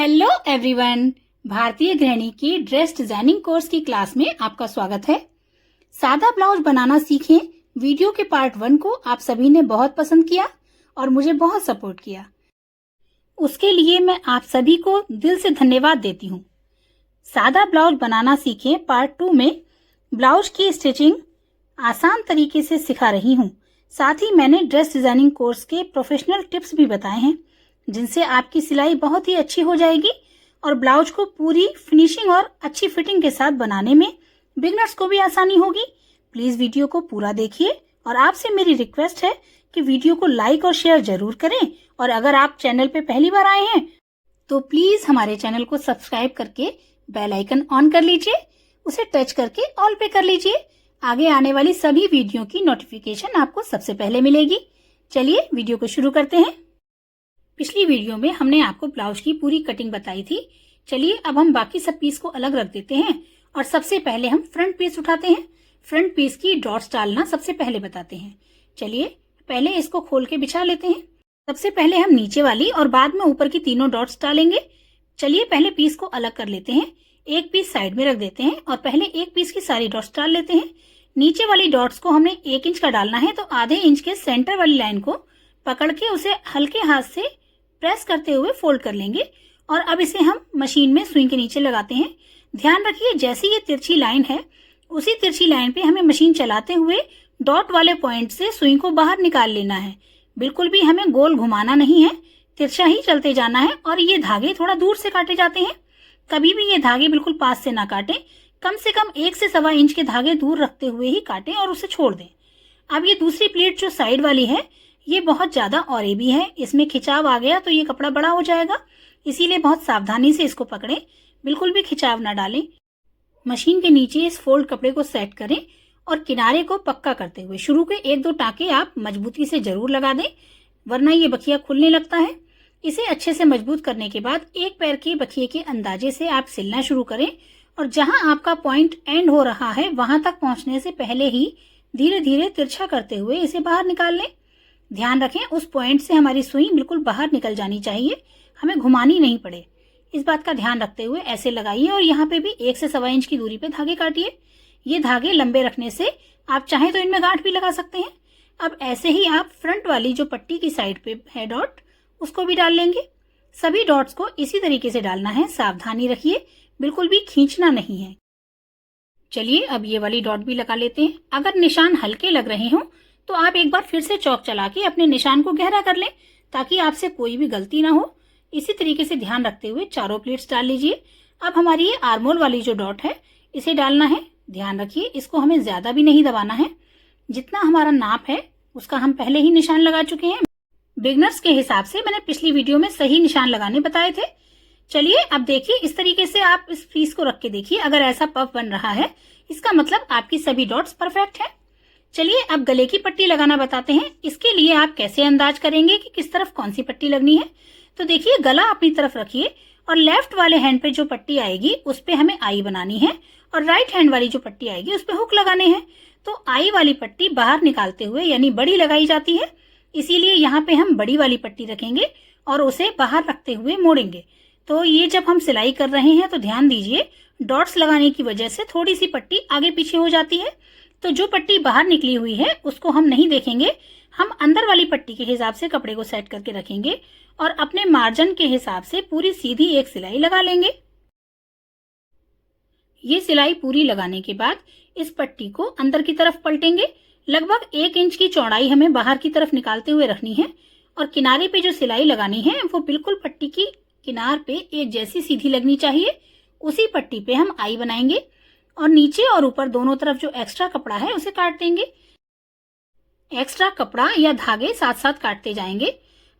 Hello everyone, भारतीय गृहिणी की ड्रेस डिजाइनिंग कोर्स की क्लास में आपका स्वागत है। सादा ब्लाउज बनाना सीखें वीडियो के पार्ट 1 को आप सभी ने बहुत पसंद किया और मुझे बहुत सपोर्ट किया। उसके लिए मैं आप सभी को दिल से धन्यवाद देती हूँ। सादा ब्लाउज बनाना सीखें पार्ट 2 में ब्लाउज की स्टिचिंग आसान तरीके से सिखा रही हूँ। साथ ही मैंने ड्रेस डिजाइनिंग कोर्स के प्रोफेशनल टिप्स भी बताए हैं जिनसे आपकी सिलाई बहुत ही अच्छी हो जाएगी और ब्लाउज को पूरी फिनिशिंग और अच्छी फिटिंग के साथ बनाने में बिगनर्स को भी आसानी होगी। प्लीज वीडियो को पूरा देखिए और आपसे मेरी रिक्वेस्ट है कि वीडियो को लाइक और शेयर जरूर करें और अगर आप चैनल पे पहली बार आए हैं तो प्लीज हमारे चैनल को सब्सक्राइब करके बेल आइकन ऑन कर लीजिए, उसे टच करके ऑल पे कर लीजिए। आगे आने वाली सभी वीडियो की नोटिफिकेशन आपको सबसे पहले मिलेगी। चलिए वीडियो को शुरू करते हैं। पिछली वीडियो में हमने आपको ब्लाउज की पूरी कटिंग बताई थी। चलिए अब हम बाकी सब पीस को अलग रख देते हैं और सबसे पहले हम फ्रंट पीस उठाते हैं। फ्रंट पीस की डॉट्स डालना सबसे पहले बताते हैं। चलिए पहले इसको खोल के बिछा लेते हैं। सबसे पहले हम नीचे वाली और बाद में ऊपर की तीनों डॉट्स डालेंगे। चलिए पहले पीस को अलग कर लेते हैं। एक पीस साइड में रख देते हैं और पहले एक पीस की सारी डॉट्स डाल लेते हैं। नीचे वाली डॉट्स को हमने 1 इंच का डालना है, तो आधे इंच के सेंटर वाली लाइन को पकड़ के उसे हल्के हाथ से प्रेस करते हुए फोल्ड कर लेंगे और अब इसे हम मशीन में सुई के नीचे लगाते हैं। ध्यान रखिए जैसी ये तिरछी लाइन है उसी तिरछी लाइन पे हमें मशीन चलाते हुए डॉट वाले पॉइंट से सुई को बाहर निकाल लेना है। बिल्कुल भी हमें गोल घुमाना नहीं है, तिरछा ही चलते जाना है। और ये धागे थोड़ा दूर से काटे जाते हैं, कभी भी ये धागे बिल्कुल पास से ना काटें। कम से कम 1 से सवा इंच के धागे दूर रखते हुए ही काटें और उसे छोड़ दें। अब ये दूसरी प्लेट जो साइड वाली है ये बहुत ज्यादा औरे भी है, इसमें खिंचाव आ गया तो ये कपड़ा बड़ा हो जाएगा, इसीलिए बहुत सावधानी से इसको पकड़ें, बिल्कुल भी खिंचाव ना डालें। मशीन के नीचे इस फोल्ड कपड़े को सेट करें और किनारे को पक्का करते हुए शुरू के 1-2 टाँके आप मजबूती से जरूर लगा दें, वरना ये बखिया खुलने लगता है। इसे अच्छे से मजबूत करने के बाद एक पैर के बखिए के अंदाजे से आप सिलना शुरू करें और जहां आपका पॉइंट एंड हो रहा है वहां तक पहुंचने से पहले ही धीरे धीरे तिरछा करते हुए इसे बाहर निकाल लें। ध्यान रखें उस पॉइंट से हमारी सुई बिल्कुल बाहर निकल जानी चाहिए, हमें घुमानी नहीं पड़े। इस बात का ध्यान रखते हुए ऐसे लगाइए और यहाँ पे भी 1 से सवा इंच की दूरी पे धागे काटिए। ये धागे लंबे रखने से आप चाहें तो इनमें गांठ भी लगा सकते हैं। अब ऐसे ही आप फ्रंट वाली जो पट्टी की साइड पे है डॉट उसको भी डाल लेंगे। सभी डॉट्स को इसी तरीके से डालना है, सावधानी रखिए, बिल्कुल भी खींचना नहीं है। चलिए अब ये वाली डॉट भी लगा लेते हैं। अगर निशान हल्के लग रहे हों तो आप एक बार फिर से चौक चला के अपने निशान को गहरा कर लें ताकि आपसे कोई भी गलती ना हो। इसी तरीके से ध्यान रखते हुए चारों प्लेट्स डाल लीजिए। अब हमारी ये आर्मोल वाली जो डॉट है इसे डालना है। ध्यान रखिए इसको हमें ज्यादा भी नहीं दबाना है, जितना हमारा नाप है उसका हम पहले ही निशान लगा चुके हैं। बिगनर्स के हिसाब से मैंने पिछली वीडियो में सही निशान लगाने बताए थे। चलिए अब देखिए इस तरीके से आप इस पीस को रख के देखिए, अगर ऐसा पफ बन रहा है इसका मतलब आपकी सभी डॉट्स परफेक्ट है। चलिए अब गले की पट्टी लगाना बताते हैं। इसके लिए आप कैसे अंदाज करेंगे कि किस तरफ कौन सी पट्टी लगनी है। तो देखिए गला अपनी तरफ रखिए और लेफ्ट वाले हैंड पे जो पट्टी आएगी उस पे हमें आई बनानी है और राइट हैंड वाली जो पट्टी आएगी उस पे हुक लगाने हैं। तो आई वाली पट्टी बाहर निकालते हुए यानी बड़ी लगाई जाती है, इसीलिए यहाँ पे हम बड़ी वाली पट्टी रखेंगे और उसे बाहर रखते हुए मोड़ेंगे। तो ये जब हम सिलाई कर रहे हैं तो ध्यान दीजिए डॉट्स लगाने की वजह से थोड़ी सी पट्टी आगे पीछे हो जाती है, तो जो पट्टी बाहर निकली हुई है उसको हम नहीं देखेंगे, हम अंदर वाली पट्टी के हिसाब से कपड़े को सेट करके रखेंगे और अपने मार्जिन के हिसाब से पूरी सीधी एक सिलाई लगा लेंगे। ये सिलाई पूरी लगाने के बाद इस पट्टी को अंदर की तरफ पलटेंगे। लगभग 1 इंच की चौड़ाई हमें बाहर की तरफ निकालते हुए रखनी है और किनारे पे जो सिलाई लगानी है वो बिल्कुल पट्टी की किनार पे एक जैसी सीधी लगनी चाहिए। उसी पट्टी पे हम आई बनाएंगे और नीचे और ऊपर दोनों तरफ जो एक्स्ट्रा कपड़ा है उसे काट देंगे। एक्स्ट्रा कपड़ा या धागे साथ साथ काटते जाएंगे।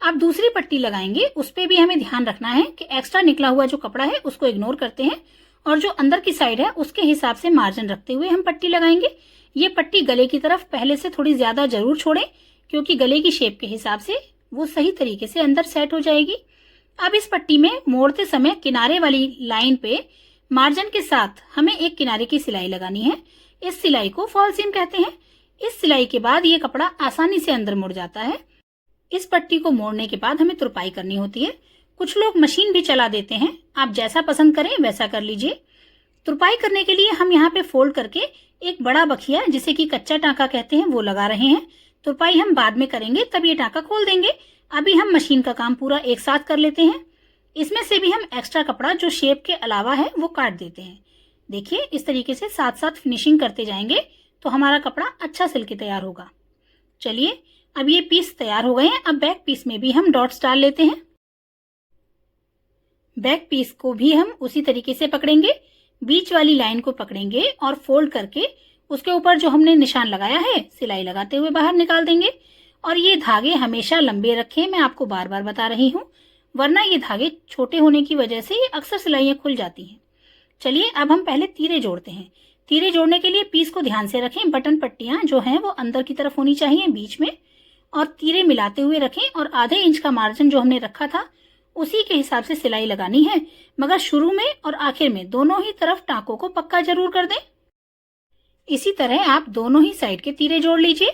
अब दूसरी पट्टी लगाएंगे, उस पे भी हमें ध्यान रखना है कि एक्स्ट्रा निकला हुआ जो कपड़ा है उसको इग्नोर करते हैं और जो अंदर की साइड है उसके हिसाब से मार्जिन रखते हुए हम पट्टी लगाएंगे। ये पट्टी गले की तरफ पहले से थोड़ी ज्यादा जरूर छोड़ें क्योंकि गले की शेप के हिसाब से वो सही तरीके से अंदर सेट हो जाएगी। अब इस पट्टी में मोड़ते समय किनारे वाली लाइन पे मार्जिन के साथ हमें एक किनारे की सिलाई लगानी है। इस सिलाई को फॉल सीम कहते हैं। इस सिलाई के बाद ये कपड़ा आसानी से अंदर मुड़ जाता है। इस पट्टी को मोड़ने के बाद हमें तुरपाई करनी होती है। कुछ लोग मशीन भी चला देते हैं, आप जैसा पसंद करें वैसा कर लीजिए। तुरपाई करने के लिए हम यहाँ पे फोल्ड करके एक बड़ा बखिया, जिसे कि कच्चा टांका कहते हैं, वो लगा रहे हैं। तुरपाई हम बाद में करेंगे, तब ये टांका खोल देंगे। अभी हम मशीन का काम पूरा एक साथ कर लेते हैं। इसमें से भी हम एक्स्ट्रा कपड़ा जो शेप के अलावा है वो काट देते हैं। देखिए, इस तरीके से साथ साथ फिनिशिंग करते जाएंगे तो हमारा कपड़ा अच्छा सिल के तैयार होगा। चलिए, अब ये पीस तैयार हो गए हैं। अब बैक पीस में भी हम डॉट्स डाल लेते हैं। बैक पीस को भी हम उसी तरीके से पकड़ेंगे, बीच वाली लाइन को पकड़ेंगे और फोल्ड करके उसके ऊपर जो हमने निशान लगाया है सिलाई लगाते हुए बाहर निकाल देंगे। और ये धागे हमेशा लंबे रखें, मैं आपको बार बार बता रही हूँ, वरना ये धागे छोटे होने की वजह से ये अक्सर सिलाइयाँ खुल जाती हैं। चलिए, अब हम पहले तीरे जोड़ते हैं। तीरे जोड़ने के लिए पीस को ध्यान से रखें, बटन पट्टियां जो हैं वो अंदर की तरफ होनी चाहिए बीच में, और तीरे मिलाते हुए रखें। और आधे इंच का मार्जिन जो हमने रखा था उसी के हिसाब से सिलाई लगानी है, मगर शुरू में और आखिर में दोनों ही तरफ टांकों को पक्का जरूर कर दें। इसी तरह आप दोनों ही साइड के तीरे जोड़ लीजिए।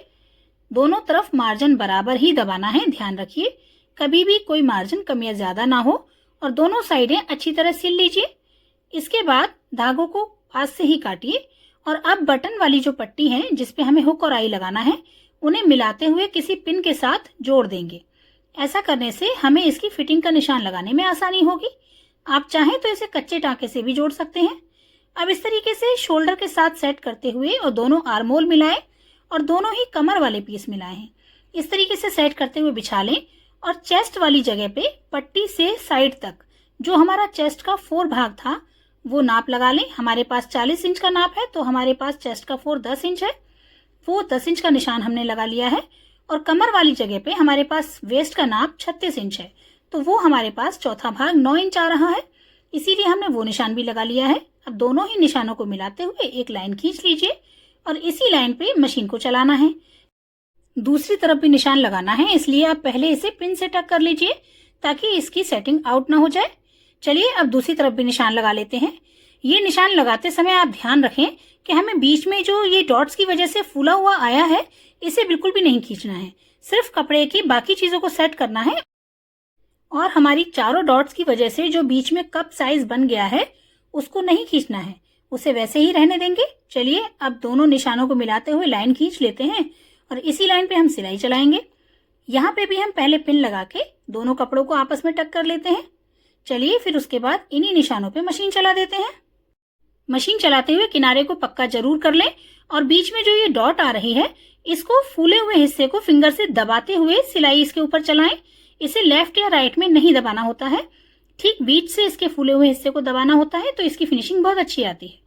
दोनों तरफ मार्जिन बराबर ही दबाना है, ध्यान रखिए कभी भी कोई मार्जिन कम या ज्यादा ना हो। और दोनों साइडें अच्छी तरह सिल लीजिए। इसके बाद धागों को पास से ही काटिए और अब बटन वाली जो पट्टी है जिसपे हमें हुक और आई लगाना है, उन्हें मिलाते हुए किसी पिन के साथ जोड़ देंगे। ऐसा करने से हमें इसकी फिटिंग का निशान लगाने में आसानी होगी। आप चाहें तो इसे कच्चे टांके से भी जोड़ सकते हैं। अब इस तरीके से शोल्डर के साथ सेट करते हुए और दोनों आर्म होल मिलाएं और दोनों ही कमर वाले पीस मिलाए हैं। इस तरीके से सेट करते हुए बिछा लें और चेस्ट वाली जगह पे पट्टी से साइड तक जो हमारा चेस्ट का 4 भाग था वो नाप लगा लें। हमारे पास 40 इंच का नाप है, तो हमारे पास चेस्ट का 4 10 इंच है, वो 10 इंच का निशान हमने लगा लिया है। और कमर वाली जगह पे हमारे पास वेस्ट का नाप 36 इंच है, तो वो हमारे पास चौथा भाग 9 इंच आ रहा है, इसीलिए हमने वो निशान भी लगा लिया है। अब दोनों ही निशानों को मिलाते हुए एक लाइन खींच लीजिए और इसी लाइन पे मशीन को चलाना है। दूसरी तरफ भी निशान लगाना है, इसलिए आप पहले इसे पिन से टक कर लीजिए ताकि इसकी सेटिंग आउट ना हो जाए। चलिए, अब दूसरी तरफ भी निशान लगा लेते हैं। ये निशान लगाते समय आप ध्यान रखें कि हमें बीच में जो ये डॉट्स की वजह से फूला हुआ आया है इसे बिल्कुल भी नहीं खींचना है, सिर्फ कपड़े की बाकी चीजों को सेट करना है। और हमारी चारों डॉट्स की वजह से जो बीच में कप साइज बन गया है उसको नहीं खींचना है, उसे वैसे ही रहने देंगे। चलिए, अब दोनों निशानों को मिलाते हुए लाइन खींच लेते हैं और इसी लाइन पे हम सिलाई चलाएंगे। यहाँ पे भी हम पहले पिन लगा के दोनों कपड़ों को आपस में टक कर लेते हैं। चलिए, फिर उसके बाद इन्हीं निशानों पे मशीन चला देते हैं। मशीन चलाते हुए किनारे को पक्का जरूर कर लें और बीच में जो ये डॉट आ रही है इसको फूले हुए हिस्से को फिंगर से दबाते हुए सिलाई इसके ऊपर चलाएं। इसे लेफ्ट या राइट में नहीं दबाना होता है, ठीक बीच से इसके फूले हुए हिस्से को दबाना होता है, तो इसकी फिनिशिंग बहुत अच्छी आती है।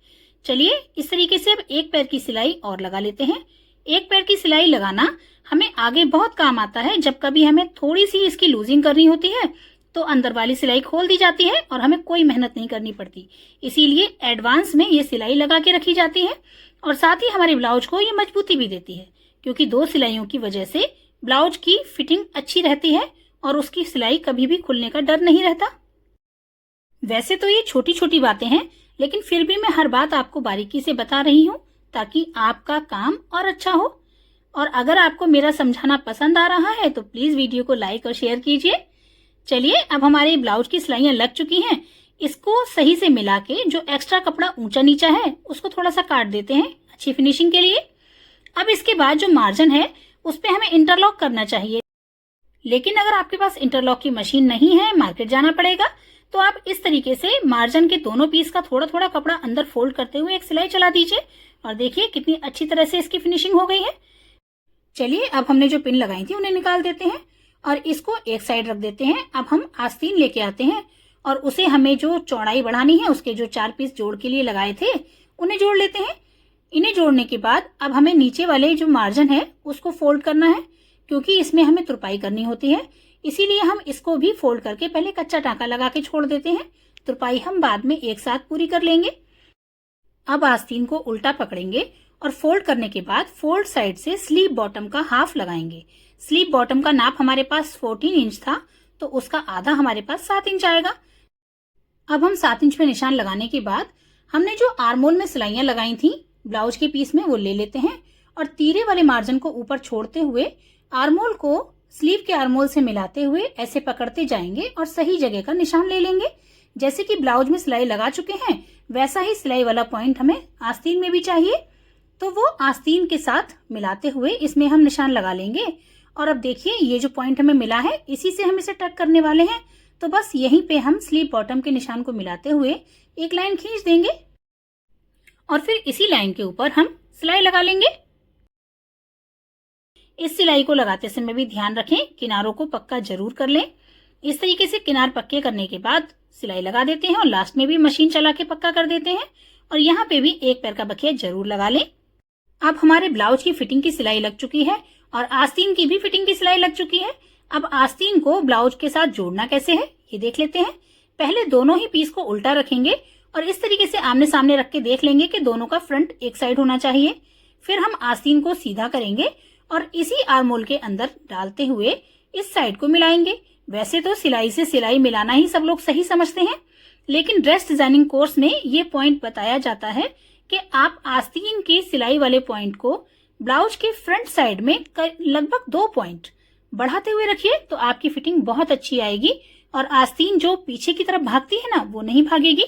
चलिए, इस तरीके से अब एक पैर की सिलाई और लगा लेते हैं। एक पैर की सिलाई लगाना हमें आगे बहुत काम आता है। जब कभी हमें थोड़ी सी इसकी लूजिंग करनी होती है तो अंदर वाली सिलाई खोल दी जाती है और हमें कोई मेहनत नहीं करनी पड़ती, इसीलिए एडवांस में ये सिलाई लगा के रखी जाती है। और साथ ही हमारे ब्लाउज को ये मजबूती भी देती है, क्योंकि 2 सिलाइयों की वजह से ब्लाउज की फिटिंग अच्छी रहती है और उसकी सिलाई कभी भी खुलने का डर नहीं रहता। वैसे तो ये छोटी छोटी बातें हैं, लेकिन फिर भी मैं हर बात आपको बारीकी से बता रही हूँ ताकि आपका काम और अच्छा हो। और अगर आपको मेरा समझाना पसंद आ रहा है तो प्लीज वीडियो को लाइक और शेयर कीजिए। चलिए, अब हमारे ब्लाउज की सिलाइयां लग चुकी हैं। इसको सही से मिला के जो एक्स्ट्रा कपड़ा ऊंचा नीचा है उसको थोड़ा सा काट देते हैं अच्छी फिनिशिंग के लिए। अब इसके बाद जो मार्जिन है उस पे हमें इंटरलॉक करना चाहिए, लेकिन अगर आपके पास इंटरलॉक की मशीन नहीं है, मार्केट जाना पड़ेगा, तो आप इस तरीके से मार्जिन के दोनों पीस का थोड़ा थोड़ा कपड़ा अंदर फोल्ड करते हुए एक सिलाई चला दीजिए और देखिए कितनी अच्छी तरह से इसकी फिनिशिंग हो गई है। चलिए, अब हमने जो पिन लगाई थी उन्हें निकाल देते हैं और इसको एक साइड रख देते हैं। अब हम आस्तीन लेके आते हैं और उसे हमें जो चौड़ाई बढ़ानी है उसके जो 4 पीस जोड़ के लिए लगाए थे उन्हें जोड़ लेते हैं। इन्हें जोड़ने के बाद अब हमें नीचे वाले जो मार्जिन है उसको फोल्ड करना है, क्योंकि इसमें हमें तुरपाई करनी होती है, इसीलिए हम इसको भी फोल्ड करके पहले कच्चा टांका लगा के छोड़ देते हैं। तुरपाई हम बाद में एक साथ पूरी कर लेंगे। अब आस्तीन को उल्टा पकड़ेंगे और फोल्ड करने के बाद फोल्ड साइड से स्लीव बॉटम का हाफ लगाएंगे। स्लीव बॉटम का नाप हमारे पास 14 इंच था, तो उसका आधा हमारे पास 7 इंच आएगा। अब हम 7 इंच पे निशान लगाने के बाद हमने जो आर्मोल में सिलाइयां लगाई थी ब्लाउज के पीस में वो ले लेते हैं और तीरे वाले मार्जिन को ऊपर छोड़ते हुए आर्मोल को स्लीव के आर्मोल से मिलाते हुए ऐसे पकड़ते जाएंगे और सही जगह का निशान ले लेंगे। जैसे कि ब्लाउज में सिलाई लगा चुके हैं, वैसा ही सिलाई वाला पॉइंट हमें आस्तीन में भी चाहिए। तो वो आस्तीन के साथ मिलाते हुए इसमें हम निशान लगा लेंगे। और अब देखिए, ये जो पॉइंट हमें मिला है, इसी से हम इसे टक करने वाले हैं। तो बस यहीं पे हम स्लीव बॉटम के निशान को मिलाते हुए एक लाइन खींच देंगे और फिर इसी लाइन के ऊपर हम सिलाई लगा लेंगे। इस सिलाई को लगाते समय भी ध्यान रखें, किनारों को पक्का जरूर कर लें। इस तरीके से किनार पक्के करने के बाद सिलाई लगा देते हैं और लास्ट में भी मशीन चला के पक्का कर देते हैं। और यहाँ पे भी एक पैर का बखिया जरूर लगा लें। अब हमारे ब्लाउज की फिटिंग की सिलाई लग चुकी है और आस्तीन की भी फिटिंग की सिलाई लग चुकी है। अब आस्तीन को ब्लाउज के साथ जोड़ना कैसे है, ये देख लेते हैं। पहले दोनों ही पीस को उल्टा रखेंगे और इस तरीके से आमने सामने रख के देख लेंगे कि दोनों का फ्रंट एक साइड होना चाहिए। फिर हम आस्तीन को सीधा करेंगे और इसी आर्मोल के अंदर डालते हुए इस साइड को मिलाएंगे। वैसे तो सिलाई से सिलाई मिलाना ही सब लोग सही समझते हैं, लेकिन ड्रेस डिजाइनिंग कोर्स में ये पॉइंट बताया जाता है कि आप आस्तीन की सिलाई वाले पॉइंट को ब्लाउज के फ्रंट साइड में लगभग 2 पॉइंट बढ़ाते हुए रखिए, तो आपकी फिटिंग बहुत अच्छी आएगी और आस्तीन जो पीछे की तरफ भागती है ना, वो नहीं भागेगी।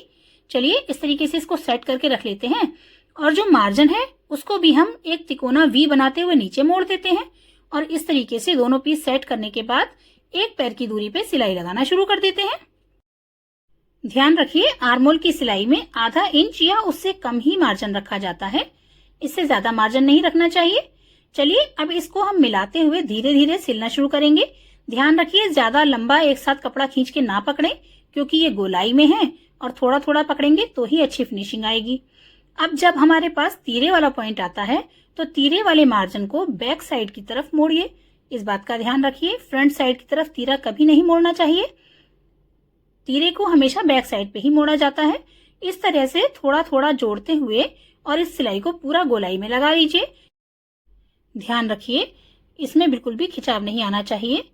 चलिए इस तरीके से इसको सेट करके रख लेते हैं और जो मार्जिन है उसको भी हम एक तिकोना वी बनाते हुए नीचे मोड़ देते हैं और इस तरीके से दोनों पीस सेट करने के बाद एक पैर की दूरी पे सिलाई लगाना शुरू कर देते हैं। ध्यान रखिए, आर्मोल की सिलाई में आधा इंच या उससे कम ही मार्जिन रखा जाता है, इससे ज्यादा मार्जिन नहीं रखना चाहिए। चलिए अब इसको हम मिलाते हुए धीरे धीरे सिलना शुरू करेंगे। ध्यान रखिए, ज्यादा लंबा एक साथ कपड़ा खींच के ना पकड़ें, क्योंकि ये गोलाई में है और थोड़ा थोड़ा पकड़ेंगे तो ही अच्छी फिनिशिंग आएगी। अब जब हमारे पास तीरे वाला पॉइंट आता है तो तीरे वाले मार्जिन को बैक साइड की तरफ मोड़िए। इस बात का ध्यान रखिए, फ्रंट साइड की तरफ तीरा कभी नहीं मोड़ना चाहिए। तीरे को हमेशा बैक साइड पे ही मोड़ा जाता है। इस तरह से थोड़ा थोड़ा जोड़ते हुए और इस सिलाई को पूरा गोलाई में लगा लीजिए। ध्यान रखिए, इसमें बिल्कुल भी खिंचाव नहीं आना चाहिए।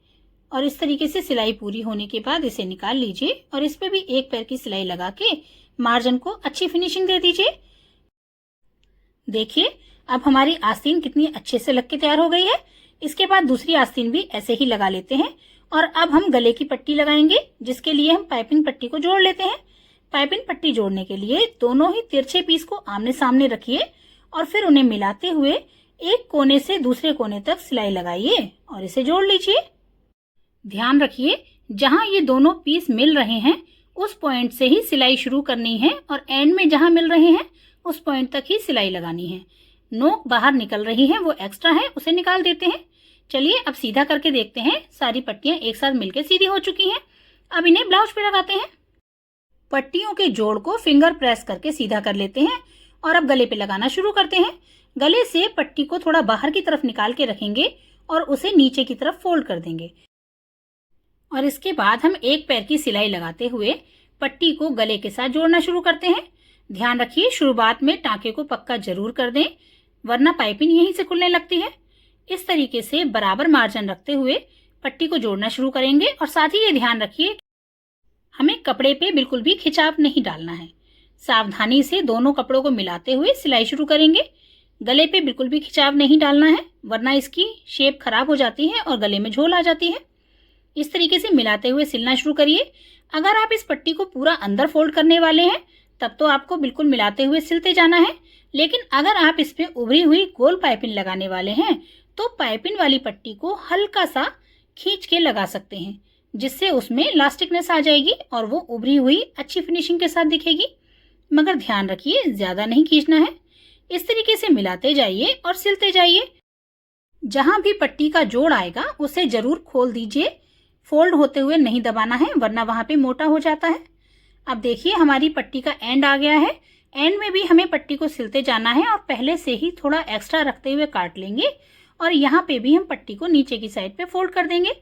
और इस तरीके से सिलाई पूरी होने के बाद इसे निकाल लीजिए और इस पे भी एक पैर की सिलाई लगा के मार्जिन को अच्छी फिनिशिंग दे दीजिए। देखिए अब हमारी आस्तीन कितनी अच्छे से लग के तैयार हो गई है। इसके बाद दूसरी आस्तीन भी ऐसे ही लगा लेते हैं और अब हम गले की पट्टी लगाएंगे, जिसके लिए हम पाइपिंग पट्टी को जोड़ लेते हैं। पाइपिंग पट्टी जोड़ने के लिए दोनों ही तिरछे पीस को आमने सामने रखिए और फिर उन्हें मिलाते हुए एक कोने से दूसरे कोने तक सिलाई लगाइए और इसे जोड़ लीजिए। ध्यान रखिए, जहां ये दोनों पीस मिल रहे हैं उस पॉइंट से ही सिलाई शुरू करनी है और एंड में जहां मिल रहे हैं उस पॉइंट तक ही सिलाई लगानी है। नोक बाहर निकल रही है, वो एक्स्ट्रा है, उसे निकाल देते हैं। चलिए अब सीधा करके देखते हैं। सारी पट्टियां एक साथ मिलकर सीधी हो चुकी हैं। अब इन्हें ब्लाउज पे लगाते हैं। पट्टियों के जोड़ को फिंगर प्रेस करके सीधा कर लेते हैं और अब गले पे लगाना शुरू करते हैं। गले से पट्टी को थोड़ा बाहर की तरफ निकाल के रखेंगे और उसे नीचे की तरफ फोल्ड कर देंगे और इसके बाद हम एक पैर की सिलाई लगाते हुए पट्टी को गले के साथ जोड़ना शुरू करते हैं। ध्यान रखिए, शुरुआत में टांके को पक्का जरूर कर दें, वरना पाइपिंग यहीं से खुलने लगती है। इस तरीके से बराबर मार्जिन रखते हुए पट्टी को जोड़ना शुरू करेंगे और साथ ही ये ध्यान रखिए, हमें कपड़े पे बिल्कुल भी खिंचाव नहीं डालना है। सावधानी से दोनों कपड़ों को मिलाते हुए सिलाई शुरू करेंगे। गले पे बिल्कुल भी खिंचाव नहीं डालना है, वरना इसकी शेप खराब हो जाती है और गले में झोल आ जाती है। इस तरीके से मिलाते हुए सिलना शुरू करिए। अगर आप इस पट्टी को पूरा अंदर फोल्ड करने वाले हैं तब तो आपको बिल्कुल मिलाते हुए सिलते जाना है, लेकिन अगर आप इस पे उभरी हुई गोल पाइपिंग लगाने वाले हैं तो पाइपिंग वाली पट्टी को हल्का सा खींच के लगा सकते हैं, जिससे उसमें इलास्टिकनेस आ जाएगी और वो उभरी हुई अच्छी फिनिशिंग के साथ दिखेगी। मगर ध्यान रखिए, ज्यादा नहीं खींचना है। इस तरीके से मिलाते जाइए और सिलते जाइए। जहां भी पट्टी का जोड़ आएगा उसे जरूर खोल दीजिए, फोल्ड होते हुए नहीं दबाना है, वरना वहां पे मोटा हो जाता है। अब देखिए हमारी पट्टी का एंड आ गया है। एंड में भी हमें पट्टी को सिलते जाना है और पहले से ही थोड़ा एक्स्ट्रा रखते हुए काट लेंगे और यहाँ पे भी हम पट्टी को नीचे की साइड पे फोल्ड कर देंगे।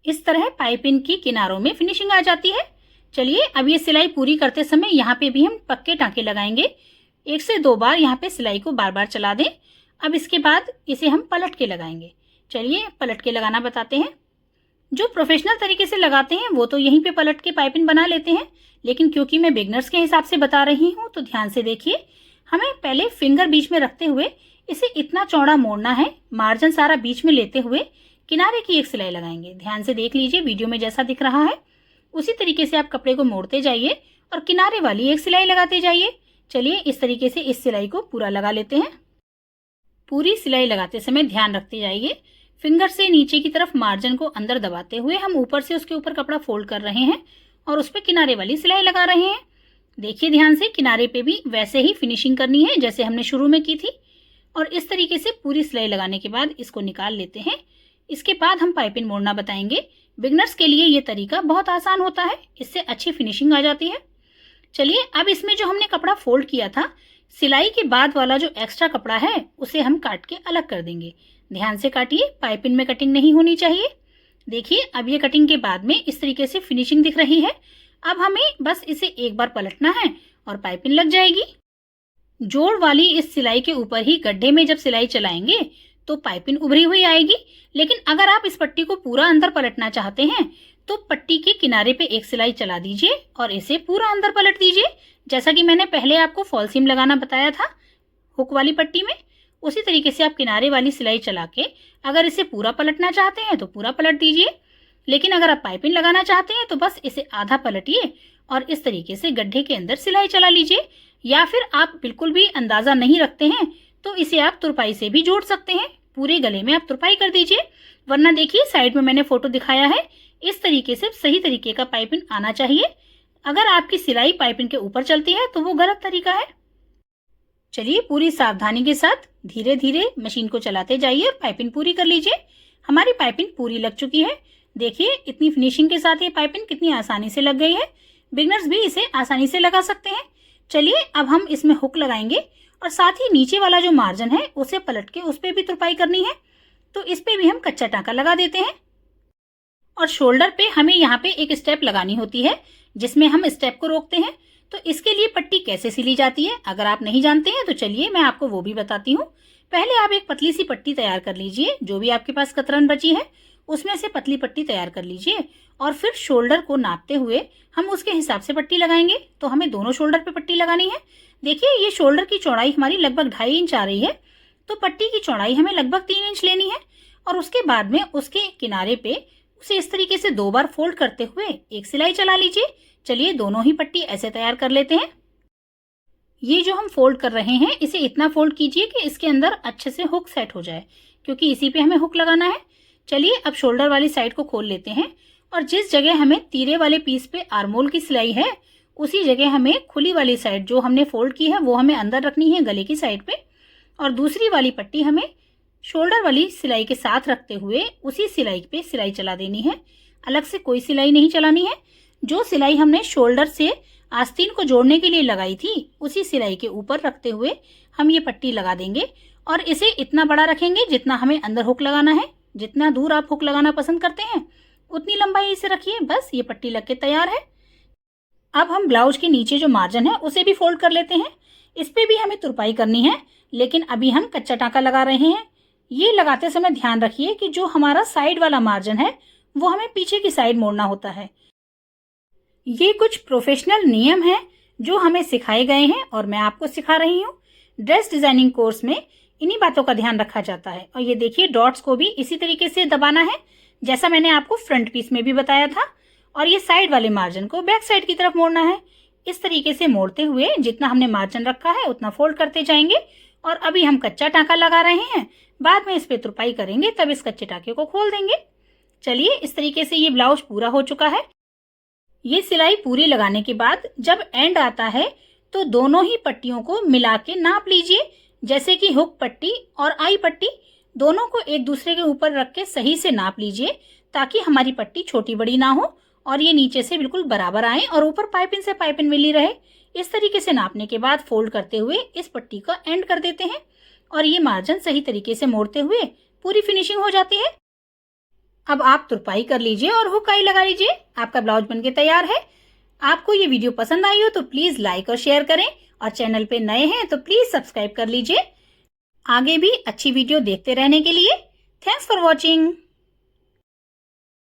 इस तरह पाइपिंग की किनारों में फिनिशिंग आ जाती है। चलिए अब ये सिलाई पूरी करते समय यहाँ पे भी हम पक्के टांके लगाएंगे। 1 से 2 बार यहाँ पे सिलाई को बार बार चला दें। अब इसके बाद इसे हम पलट के लगाएंगे। चलिए पलट के लगाना बताते हैं। जो प्रोफेशनल तरीके से लगाते हैं वो तो यहीं पे पलट के पाइपिंग बना लेते हैं, लेकिन क्योंकि मैं बिगनर्स के हिसाब से बता रही हूँ तो ध्यान से देखिए। हमें पहले फिंगर बीच में रखते हुए इसे इतना चौड़ा मोड़ना है, मार्जिन सारा बीच में लेते हुए किनारे की एक सिलाई लगाएंगे। ध्यान से देख लीजिए, वीडियो में जैसा दिख रहा है उसी तरीके से आप कपड़े को मोड़ते जाइए और किनारे वाली एक सिलाई लगाते जाइए। चलिए इस तरीके से इस सिलाई को पूरा लगा लेते हैं। पूरी सिलाई लगाते समय ध्यान रखते जाइए, फिंगर से नीचे की तरफ मार्जिन को अंदर दबाते हुए हम ऊपर से उसके ऊपर कपड़ा फोल्ड कर रहे हैं और उस पर किनारे वाली सिलाई लगा रहे हैं। देखिए ध्यान से, किनारे पे भी वैसे ही फिनिशिंग करनी है जैसे हमने शुरू में की थी। और इस तरीके से पूरी सिलाई लगाने के बाद इसको निकाल लेते हैं। इसके बाद हम पाइपिंग मोड़ना बताएंगे। बिगनर्स के लिए ये तरीका बहुत आसान होता है, इससे अच्छी फिनिशिंग आ जाती है। चलिए अब इसमें जो हमने कपड़ा फोल्ड किया था, सिलाई के बाद वाला जो एक्स्ट्रा कपड़ा है उसे हम काट के अलग कर देंगे। ध्यान से काटिए, पाइपिंग में कटिंग नहीं होनी चाहिए। देखिए अब ये कटिंग के बाद में इस तरीके से फिनिशिंग दिख रही है। अब हमें बस इसे एक बार पलटना है और पाइपिंग लग जाएगी। जोड़ वाली इस सिलाई के ऊपर ही गड्ढे में जब सिलाई चलाएंगे तो पाइपिंग उभरी हुई आएगी। लेकिन अगर आप इस पट्टी को पूरा अंदर पलटना चाहते हैं तो पट्टी के किनारे पे एक सिलाई चला दीजिए और इसे पूरा अंदर पलट दीजिए, जैसा कि मैंने पहले आपको फॉल सीम लगाना बताया था हुक वाली पट्टी में। उसी तरीके से आप किनारे वाली सिलाई चला के अगर इसे पूरा पलटना चाहते हैं तो पूरा पलट दीजिए। लेकिन अगर आप पाइपिंग लगाना चाहते हैं तो बस इसे आधा पलटिए और इस तरीके से गड्ढे के अंदर सिलाई चला लीजिए। या फिर आप बिल्कुल भी अंदाजा नहीं रखते हैं तो इसे आप तुरपाई से भी जोड़ सकते हैं। पूरे गले में आप तुरपाई कर दीजिए, वरना देखिए साइड में मैंने फोटो दिखाया है, इस तरीके से सही तरीके का पाइपिंग आना चाहिए। अगर आपकी सिलाई पाइपिंग के ऊपर चलती है तो वो गलत तरीका है। चलिए पूरी सावधानी के साथ धीरे धीरे मशीन को चलाते जाइए और पाइपिंग पूरी कर लीजिए। हमारी पाइपिंग पूरी लग चुकी है। देखिए इतनी फिनिशिंग के साथ ये पाइपिंग कितनी आसानी से लग गई है। बिगनर्स भी इसे आसानी से लगा सकते हैं। चलिए अब हम इसमें हुक लगाएंगे और साथ ही नीचे वाला जो मार्जिन है उसे पलट के उस पे भी तुरपाई करनी है। तो इस पे भी हम कच्चा टांका लगा देते हैं। और शोल्डर पे हमें यहाँ पे एक स्टेप लगानी होती है जिसमें हम स्टेप को रोकते हैं। तो इसके लिए पट्टी कैसे सिली जाती है अगर आप नहीं जानते हैं तो चलिए मैं आपको वो भी बताती हूँ। पहले आप एक पतली सी पट्टी तैयार कर लीजिए, जो भी आपके पास कतरन बची है उसमें से पतली पट्टी तैयार कर लीजिए और फिर शोल्डर को नापते हुए हम उसके हिसाब से पट्टी लगाएंगे। तो हमें दोनों शोल्डर पे पट्टी लगानी है। देखिए ये शोल्डर की चौड़ाई हमारी लगभग 2.5 इंच आ रही है, तो पट्टी की चौड़ाई हमें लगभग 3 इंच लेनी है। और उसके बाद में उसके किनारे पे उसे इस तरीके से 2 बार फोल्ड करते हुए एक सिलाई चला लीजिए। चलिए दोनों ही पट्टी ऐसे तैयार कर लेते हैं। ये जो हम फोल्ड कर रहे हैं इसे इतना फोल्ड कीजिए कि इसके अंदर अच्छे से हुक सेट हो जाए, क्योंकि इसी पे हमें हुक लगाना है। चलिए अब शोल्डर वाली साइड को खोल लेते हैं और जिस जगह हमें तीरे वाले पीस पे आर्मोल की सिलाई है उसी जगह हमें खुली वाली साइड जो हमने फोल्ड की है वो हमें अंदर रखनी है गले की साइड पे। और दूसरी वाली पट्टी हमें शोल्डर वाली सिलाई के साथ रखते हुए उसी सिलाई पे सिलाई चला देनी है। अलग से कोई सिलाई नहीं चलानी है। जो सिलाई हमने शोल्डर से आस्तीन को जोड़ने के लिए लगाई थी उसी सिलाई के ऊपर रखते हुए हम ये पट्टी लगा देंगे और इसे इतना बड़ा रखेंगे जितना हमें अंदर हुक लगाना है। जितना दूर आप हुक लगाना पसंद करते हैं उतनी लंबाई इसे रखिए। बस ये पट्टी लग के तैयार है। अब हम ब्लाउज के नीचे जो मार्जिन है उसे भी फोल्ड कर लेते हैं। इस पे भी हमें तुरपाई करनी है, लेकिन अभी हम कच्चा टांका लगा रहे हैं। ये लगाते समय ध्यान रखिए कि जो हमारा साइड वाला मार्जिन है वो हमें पीछे की साइड मोड़ना होता है। ये कुछ प्रोफेशनल नियम हैं जो हमें सिखाए गए हैं और मैं आपको सिखा रही हूँ। ड्रेस डिजाइनिंग कोर्स में इन्हीं बातों का ध्यान रखा जाता है। और ये देखिए डॉट्स को भी इसी तरीके से दबाना है जैसा मैंने आपको फ्रंट पीस में भी बताया था। और ये साइड वाले मार्जिन को बैक साइड की तरफ मोड़ना है। इस तरीके से मोड़ते हुए जितना हमने मार्जिन रखा है उतना फोल्ड करते जाएंगे। और अभी हम कच्चा टांका लगा रहे हैं, बाद में इस पे तुरपाई करेंगे तब इस कच्चे टांके को खोल देंगे। चलिए इस तरीके से ये ब्लाउज पूरा हो चुका है। ये सिलाई पूरी लगाने के बाद जब एंड आता है तो दोनों ही पट्टियों को मिला के नाप लीजिए। जैसे कि हुक पट्टी और आई पट्टी दोनों को एक दूसरे के ऊपर रख के सही से नाप लीजिए ताकि हमारी पट्टी छोटी बड़ी ना हो और ये नीचे से बिल्कुल बराबर आए और ऊपर पाइपिंग से पाइपिंग मिली रहे। इस तरीके से नापने के बाद फोल्ड करते हुए इस पट्टी का एंड कर देते हैं और ये मार्जिन सही तरीके से मोड़ते हुए पूरी फिनिशिंग हो जाती है। अब आप तुरपाई कर लीजिए और हुक आई लगा लीजिए। आपका ब्लाउज बनके तैयार है। आपको ये वीडियो पसंद आई हो तो प्लीज लाइक और शेयर करें और चैनल पे नए हैं तो प्लीज सब्सक्राइब कर लीजिए। आगे भी अच्छी वीडियो देखते रहने के लिए थैंक्स फॉर वॉचिंग।